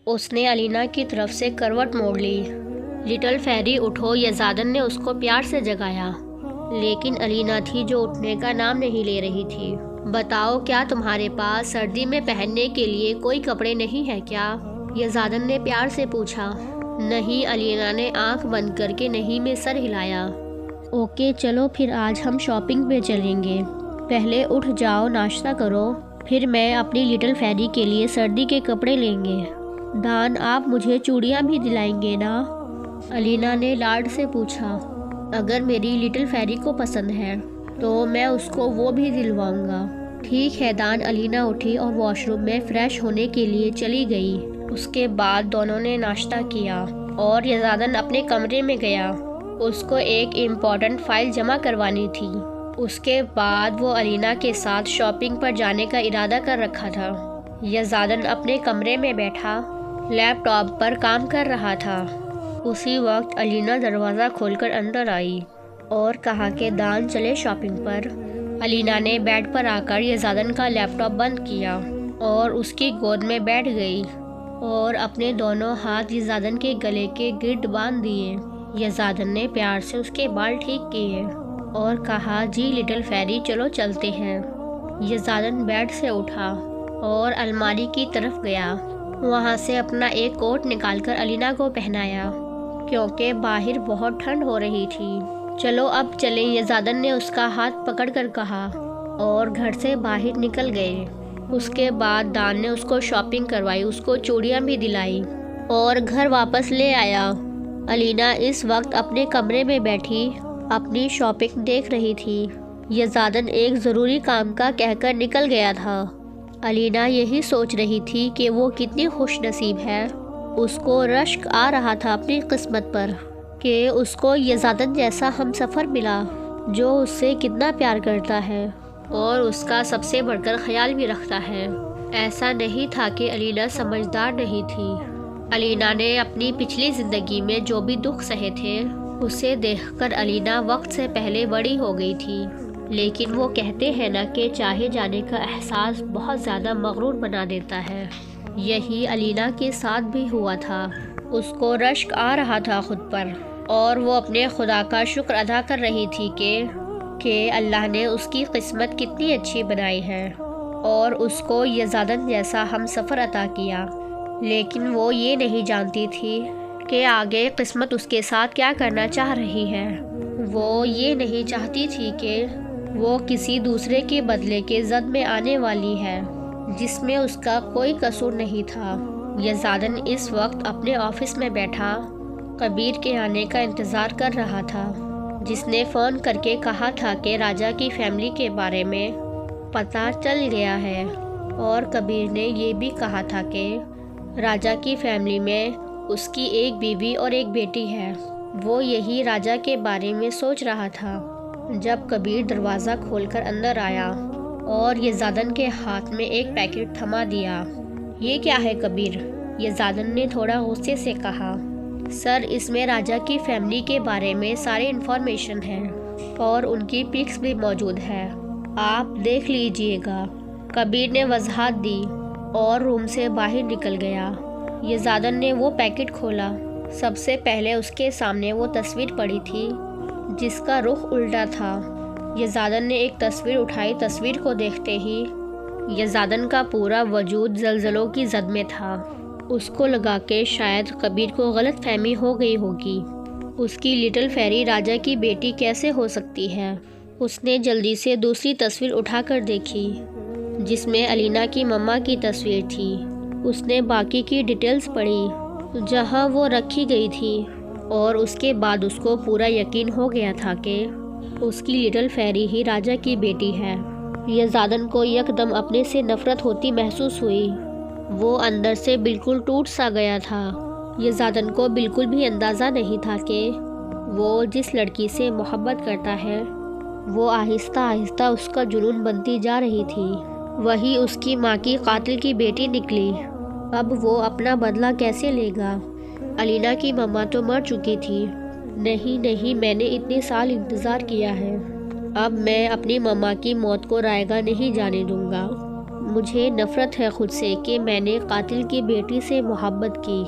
اس نے الینا کی طرف سے کروٹ موڑ لی۔ لٹل فیری اٹھو، یزادن نے اس کو پیار سے جگایا، لیکن الینا تھی جو اٹھنے کا نام نہیں لے رہی تھی۔ بتاؤ، کیا تمہارے پاس سردی میں پہننے کے لیے کوئی کپڑے نہیں ہیں کیا؟ یزادن نے پیار سے پوچھا۔ نہیں، الینا نے آنکھ بند کر کے نہیں میں سر ہلایا۔ اوکے، چلو پھر آج ہم شاپنگ پہ چلیں گے۔ پہلے اٹھ جاؤ، ناشتہ کرو، پھر میں اپنی لٹل فیری کے لیے سردی کے کپڑے لیں گے۔ ڈان، آپ مجھے چوڑیاں بھی دلائیں گے نا؟ الینا نے لاڈ سے پوچھا۔ اگر میری لٹل فیری کو پسند ہے تو میں اس کو وہ بھی دلواؤں گا۔ ٹھیک ہے ڈان۔ الینا اٹھی اور واش روم میں فریش ہونے کے لیے چلی گئی۔ اس کے بعد دونوں نے ناشتہ کیا اور یزادن اپنے کمرے میں گیا۔ اس کو ایک امپورٹنٹ فائل جمع کروانی تھی۔ اس کے بعد وہ الینا کے ساتھ شاپنگ پر جانے کا ارادہ کر رکھا تھا۔ یزادن اپنے کمرے میں بیٹھا لیپ ٹاپ پر کام کر رہا تھا۔ اسی وقت الینا دروازہ کھول کر اندر آئی اور کہا کہ ڈان چلے شاپنگ پر۔ الینا نے بیڈ پر آ کر یزادن کا لیپ ٹاپ بند کیا اور اس کی گود میں بیٹھ گئی اور اپنے دونوں ہاتھ یزادن کے گلے کے گرد باندھ دیے۔ یزادن نے پیار سے اس کے بال ٹھیک کیے اور کہا، جی لٹل فیری، چلو چلتے ہیں۔ یزادن بیڈ سے اٹھا اور الماری کی طرف گیا۔ وہاں سے اپنا ایک کوٹ نکال کر الینا کو پہنایا کیونکہ باہر بہت ٹھنڈ ہو رہی تھی۔ چلو اب چلیں، یزادن نے اس کا ہاتھ پکڑ کر کہا اور گھر سے باہر نکل گئے۔ اس کے بعد ڈان نے اس کو شاپنگ کروائی، اس کو چوڑیاں بھی دلائی اور گھر واپس لے آیا۔ الینا اس وقت اپنے کمرے میں بیٹھی اپنی شاپنگ دیکھ رہی تھی۔ یزادن ایک ضروری کام کا کہہ کر نکل گیا تھا۔ الینا یہی سوچ رہی تھی کہ وہ کتنی خوش نصیب ہے۔ اس کو رشک آ رہا تھا اپنی قسمت پر کہ اس کو یزادن جیسا ہم سفر ملا جو اس سے کتنا پیار کرتا ہے اور اس کا سب سے بڑھ کر خیال بھی رکھتا ہے۔ ایسا نہیں تھا کہ الینا سمجھدار نہیں تھی۔ الینا نے اپنی پچھلی زندگی میں جو بھی دکھ سہے تھے اسے دیکھ کر الینا وقت سے پہلے بڑی ہو گئی تھی۔ لیکن وہ کہتے ہیں نا کہ چاہے جانے کا احساس بہت زیادہ مغرور بنا دیتا ہے۔ یہی الینا کے ساتھ بھی ہوا تھا۔ اس کو رشک آ رہا تھا خود پر اور وہ اپنے خدا کا شکر ادا کر رہی تھی کہ اللہ نے اس کی قسمت کتنی اچھی بنائی ہے اور اس کو یزادن جیسا ہم سفر عطا کیا۔ لیکن وہ یہ نہیں جانتی تھی کہ آگے قسمت اس کے ساتھ کیا کرنا چاہ رہی ہے۔ وہ یہ نہیں چاہتی تھی کہ وہ کسی دوسرے کے بدلے کے زد میں آنے والی ہے جس میں اس کا کوئی قصور نہیں تھا۔ یزادن اس وقت اپنے آفس میں بیٹھا کبیر کے آنے کا انتظار کر رہا تھا، جس نے فون کر کے کہا تھا کہ راجا کی فیملی کے بارے میں پتہ چل گیا ہے، اور کبیر نے یہ بھی کہا تھا کہ راجا کی فیملی میں اس کی ایک بیوی اور ایک بیٹی ہے۔ وہ یہی راجا کے بارے میں سوچ رہا تھا جب کبیر دروازہ کھول کر اندر آیا اور یزادن کے ہاتھ میں ایک پیکٹ تھما دیا۔ یہ کیا ہے کبیر؟ یزادن نے تھوڑا غصے سے کہا۔ سر، اس میں راجا کی فیملی کے بارے میں ساری انفارمیشن ہے اور ان کی پکس بھی موجود ہے، آپ دیکھ لیجئے گا۔ کبیر نے وضاحت دی اور روم سے باہر نکل گیا۔ یزادن نے وہ پیکٹ کھولا۔ سب سے پہلے اس کے سامنے وہ تصویر پڑی تھی جس کا رخ الٹا تھا۔ یزادن نے ایک تصویر اٹھائی۔ تصویر کو دیکھتے ہی یزادن کا پورا وجود زلزلوں کی زد میں تھا۔ اس کو لگا کہ شاید کبیر کو غلط فہمی ہو گئی ہوگی۔ اس کی لٹل فیری راجا کی بیٹی کیسے ہو سکتی ہے؟ اس نے جلدی سے دوسری تصویر اٹھا کر دیکھی جس میں الینا کی مما کی تصویر تھی۔ اس نے باقی کی ڈیٹیلز پڑھی جہاں وہ رکھی گئی تھی اور اس کے بعد اس کو پورا یقین ہو گیا تھا کہ اس کی لٹل فیری ہی راجا کی بیٹی ہے۔ یزادن کو یکدم اپنے سے نفرت ہوتی محسوس ہوئی۔ وہ اندر سے بالکل ٹوٹ سا گیا تھا۔ یزادن کو بالکل بھی اندازہ نہیں تھا کہ وہ جس لڑکی سے محبت کرتا ہے وہ آہستہ آہستہ اس کا جنون بنتی جا رہی تھی۔ وہی اس کی ماں کی قاتل کی بیٹی نکلی۔ اب وہ اپنا بدلہ کیسے لے گا؟ الینا کی مما تو مر چکی تھی۔ نہیں، میں نے اتنے سال انتظار کیا ہے۔ اب میں اپنی مما کی موت کو رائیگاں نہیں جانے دوں گا۔ مجھے نفرت ہے خود سے کہ میں نے قاتل کی بیٹی سے محبت کی۔